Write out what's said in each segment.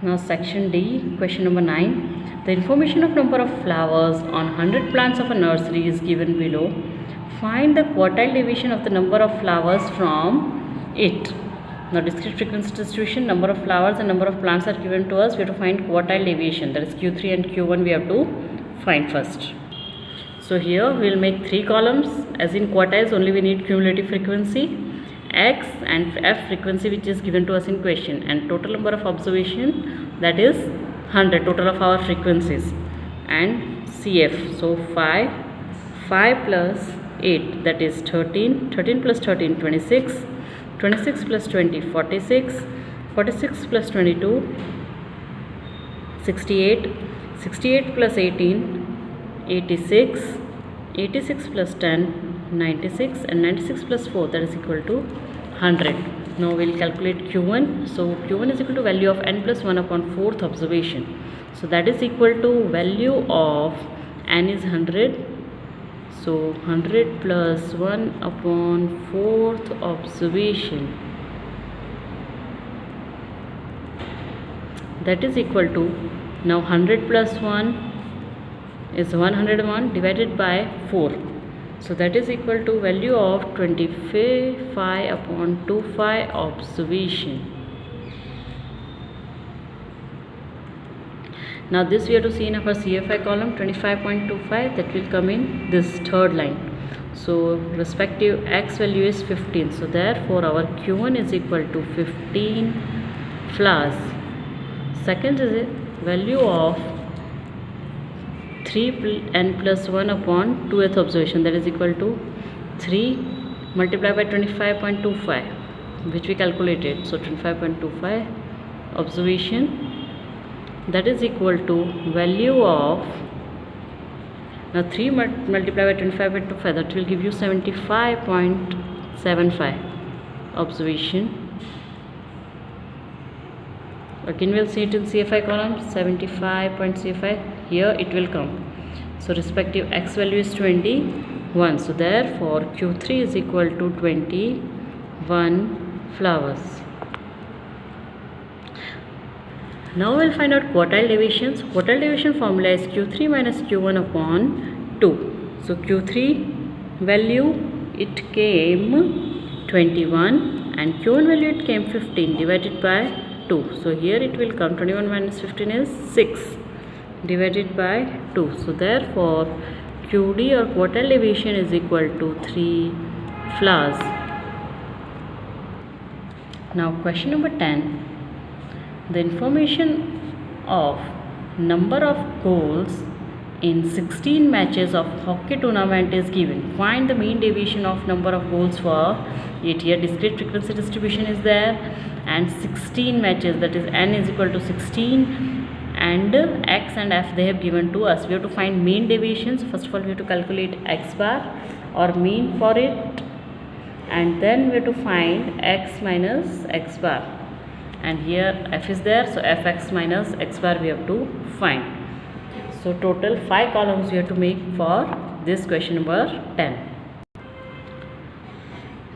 Now section D, question number 9. The information of number of flowers on 100 plants of a nursery is given below. Find the quartile deviation of the number of flowers from it. Now discrete frequency distribution, number of flowers and number of plants are given to us. We have to find quartile deviation, that is Q3 and Q1 we have to find first. So here we will make 3 columns. As in quartiles only we need cumulative frequency, X and F frequency which is given to us in question, and total number of observation, that is 100 total of our frequencies, and CF. So 5 plus 8, that is 13, 13 plus 13 26, 26 plus 20 46, 46 plus 22 68, 68 plus 18 86, 86 plus 10 96, and 96 plus 4, that is equal to 100. Now we will calculate Q1. So Q1 is equal to value of n plus 1 upon 4th observation. So that is equal to value of n is 100. So 100 plus 1 upon 4th observation, that is equal to, now 100 plus 1 is 101 divided by 4. So that is equal to value of 25 upon 25 observation. Now this we have to see in our CFI column, 25.25, that will come in this third line. So respective X value is 15. So therefore our Q1 is equal to 15 flowers. Second is a value of 3n plus 1 upon 2th observation, that is equal to 3 multiplied by 25.25, which we calculated. So 25.25 observation, that is equal to value of, now 3 multiplied by 25.25, that will give you 75.75 observation. Again we will see it in CFI column, 75.05, here it will come. So respective X value is 21. So therefore Q3 is equal to 21 flowers. Now we will find out quartile deviations. Quartile deviation formula is Q3 minus Q1 upon 2. So Q3 value it came 21 and Q1 value it came 15 divided by 2. So here it will come 21 minus 15 is 6 divided by 2. So therefore QD or quartile deviation is equal to 3 flowers. Now question number 10. The information of number of goals in 16 matches of hockey tournament is given. Find the mean deviation of number of goals for it. Here discrete frequency distribution is there, and 16 matches, that is n is equal to 16, and X and F they have given to us. We have to find mean deviations. First of all we have to calculate X bar or mean for it, and then we have to find X minus X bar, and here F is there, so Fx minus X bar we have to find. So total 5 columns we have to make for this question number 10.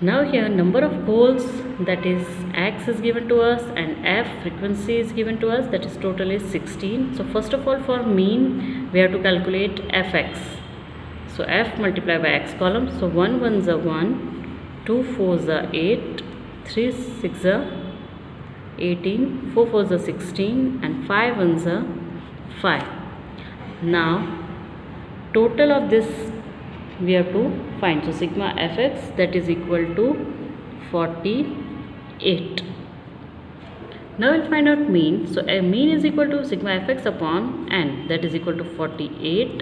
Now here number of goals, that is X is given to us and F frequency is given to us, that is total is 16. So first of all for mean we have to calculate Fx. So F multiplied by X column. So 1 1s are 1, 2 4s are 8, 3 6 are 18, 4 4s are 16, and 5 1s are 5. Now total of this we have to find. So sigma Fx, that is equal to 48. Now we'll find out mean. So a mean is equal to sigma Fx upon n, that is equal to 48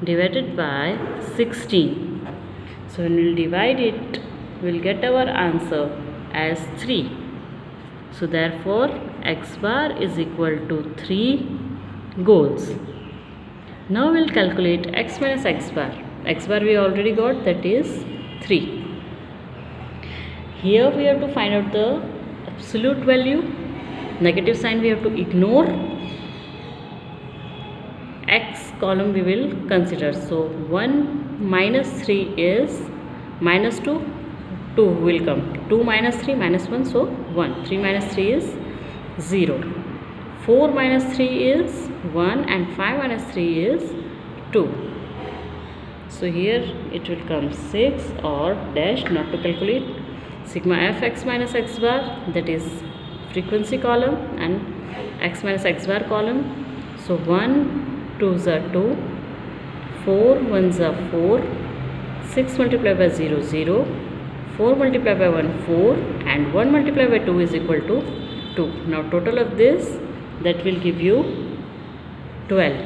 divided by 16. So when we'll divide it, we'll get our answer as 3. So therefore X bar is equal to 3 goals. Now we'll calculate X minus X bar. X bar we already got, that is 3. Here we have to find out the absolute value. Negative sign we have to ignore. X column we will consider. So 1 minus 3 is minus 2, 2 will come. 2 minus 3 minus 1, so 1. 3 minus 3 is 0. 4 minus 3 is 1 and 5 minus 3 is 2. So here it will come 6 or dash, not to calculate. Sigma f x minus x bar, that is frequency column, and x minus x bar column. So 1 2s are 2, 4 1s are 4, 6 multiplied by 0 0, 4 multiplied by 1 4, and 1 multiplied by 2 is equal to 2. Now total of this, that will give you 12.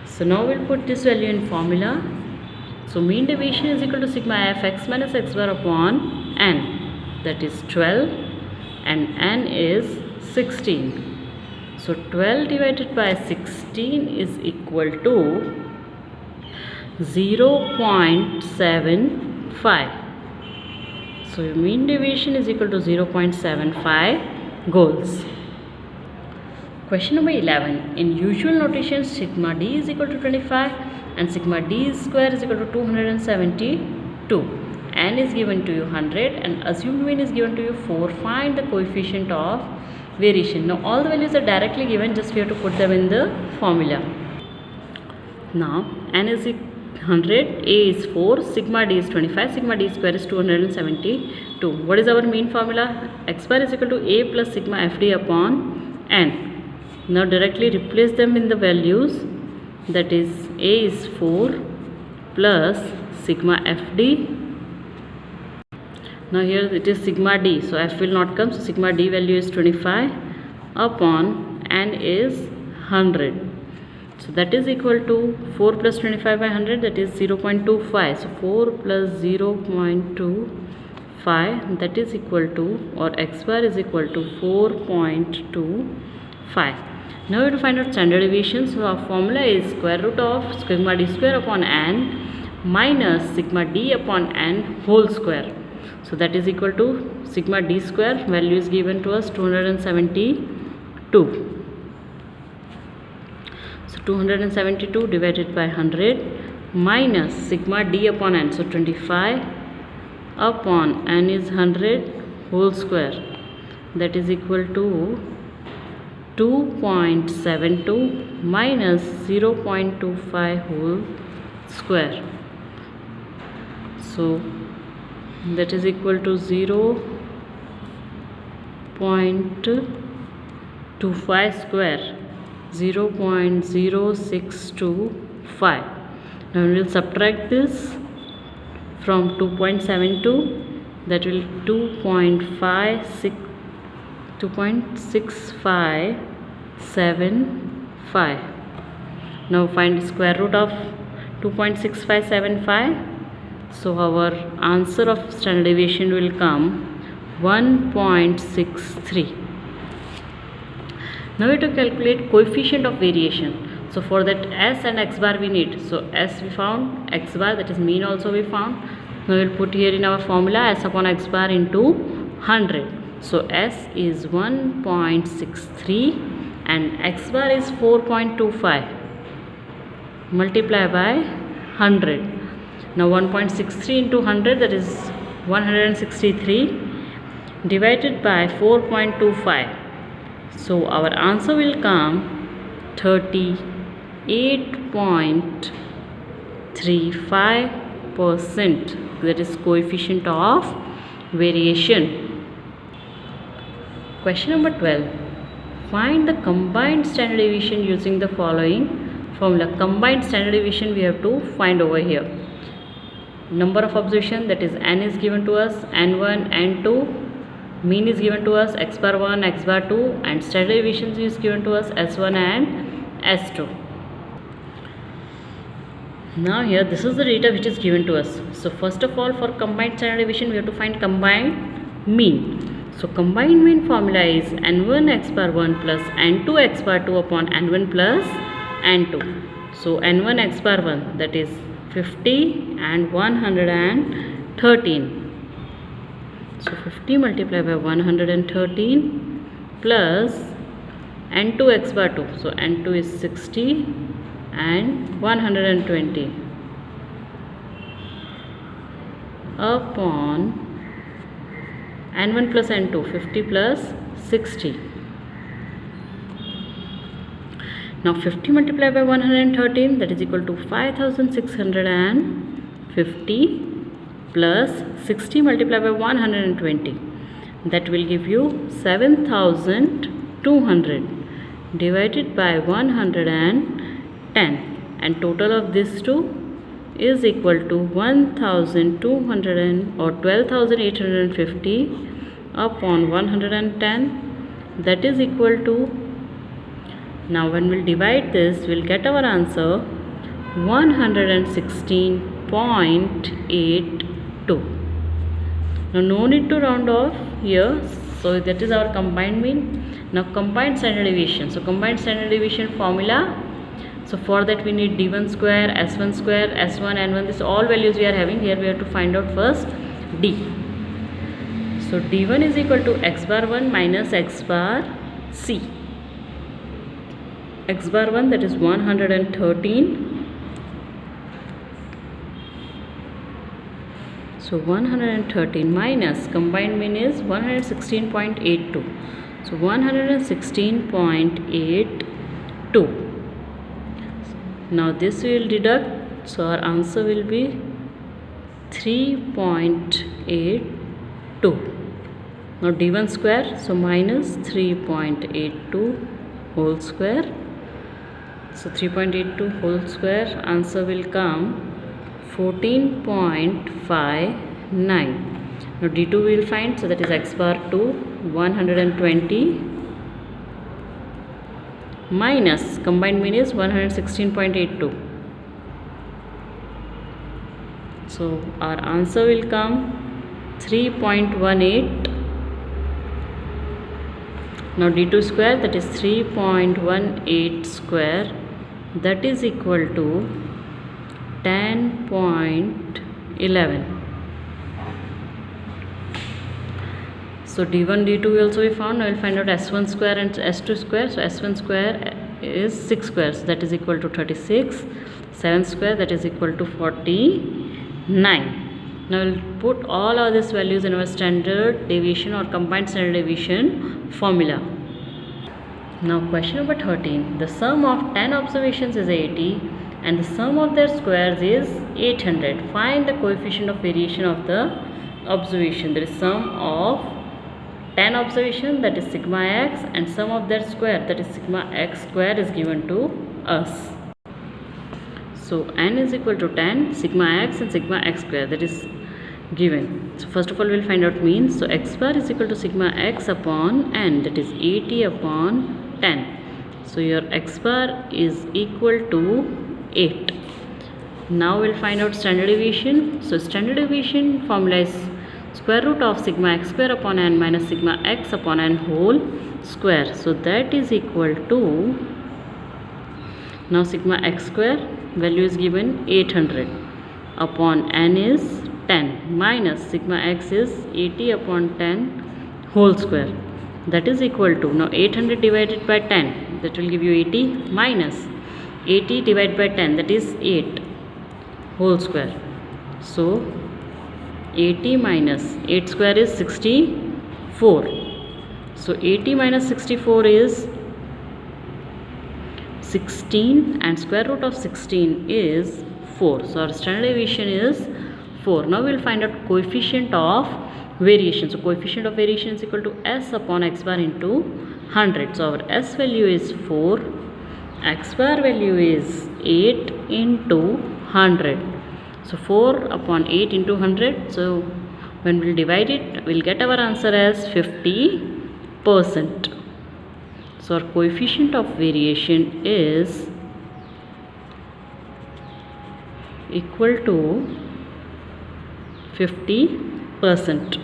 So now we'll put this value in formula. So mean deviation is equal to sigma f x minus x bar upon n, that is 12, and n is 16. So 12 divided by 16 is equal to 0.75. So your mean deviation is equal to 0.75 goals. Question number 11. In usual notation, sigma d is equal to 25 and sigma d square is equal to 272. N is given to you 100 and assumed mean is given to you 4. Find the coefficient of variation. Now all the values are directly given, just we have to put them in the formula. Now n is 100, a is 4, sigma d is 25, sigma d square is 272. What is our mean formula? X bar is equal to a plus sigma fd upon n. Now directly replace them in the values, that is a is 4 plus sigma fd. Now here it is sigma d, so f will not come, so sigma d value is 25 upon n is 100. So that is equal to 4 plus 25 by 100, that is 0.25. So 4 plus 0.25, that is equal to, or x bar is equal to 4.25. Now we have to find out standard deviation. So our formula is square root of sigma d square upon n minus sigma d upon n whole square. So that is equal to sigma d square, value is given to us 272. So 272 divided by 100 minus sigma d upon n, so 25 upon n is 100 whole square, that is equal to 2.72 minus 0.25 whole square. So that is equal to 0.25 square, 0.0625. Now we will subtract this from 2.72, that will 2.6575. Now find the square root of 2.6575. So our answer of standard deviation will come 1.63. Now we have to calculate coefficient of variation. So for that s and x bar we need. So s we found, x bar, that is mean also we found. Now we will put here in our formula s upon x bar into 100. So s is 1.63 and x bar is 4.25. Multiply by 100. Now 1.63 into 100, that is 163, divided by 4.25. So our answer will come 38.35%. That is coefficient of variation. Question number 12. Find the combined standard deviation using the following formula. Combined standard deviation we have to find over here. Number of observation, that is n is given to us, n1, n2. Mean is given to us, x bar 1, x bar 2, and standard deviation is given to us, s1 and s2. Now here this is the data which is given to us. So first of all, for combined standard deviation we have to find combined mean. So combined mean formula is n1 x bar 1 plus n2 x bar 2 upon n1 plus n2. So n1 x bar 1, that is 50 and 113. So 50 multiplied by 113 plus n2 x bar 2. So n2 is 60 and 120 upon n1 plus n2, 50 plus 60. Now 50 multiplied by 113, that is equal to 5650 plus 60 multiplied by 120, that will give you 7200 divided by 110, and total of these two is equal to 1200 or 12,850 upon 110, that is equal to, now when we'll divide this, we'll get our answer 116.82. Now no need to round off here, so that is our combined mean. Now combined standard deviation. So combined standard deviation formula. So for that we need d1 square, s1 square, s1, n1. This all values we are having. Here we have to find out first d. So d1 is equal to x bar 1 minus x bar c. X bar 1, that is 113. So 113 minus combined mean is 116.82. So 116.82. Now this we will deduct. So our answer will be 3.82. Now d1 square, so minus 3.82 whole square. So 3.82 whole square, answer will come 14.59. Now d2 we will find, so that is x bar 2, 120 minus combined mean is 116.82. So our answer will come 3.18. Now d2 square, that is 3.18 square, that is equal to 10.11. So d1, d2 will also be found. I will find out s1 square and s2 square. So s1 square is 6 squares, that is equal to 36. 7 square, that is equal to 49. Now we will put all of these values in our standard deviation or combined standard deviation formula. Now question number 13. The sum of 10 observations is 80 and the sum of their squares is 800. Find the coefficient of variation of the observation. There is sum of 10 observation, that is sigma x, and sum of their square, that is sigma x square, is given to us. So n is equal to 10, sigma x and sigma x square, that is given. So first of all we will find out means. So x bar is equal to sigma x upon n, that is 80 upon 10. So your x bar is equal to 8. Now we will find out standard deviation. So standard deviation formula is square root of sigma x square upon n minus sigma x upon n whole square. So that is equal to, now sigma x square value is given 800 upon n is 10 minus sigma x is 80 upon 10 whole square, that is equal to, now 800 divided by 10, that will give you 80, minus 80 divided by 10, that is 8 whole square. So 80 minus 8 square is 64. So 80 minus 64 is 16 and square root of 16 is 4. So our standard deviation is 4. Now we will find out coefficient of variation. So coefficient of variation is equal to s upon x bar into 100. So our s value is 4, x bar value is 8 into 100. So 4 upon 8 into 100. So when we will divide it, we will get our answer as 50%. So our coefficient of variation is equal to 50%.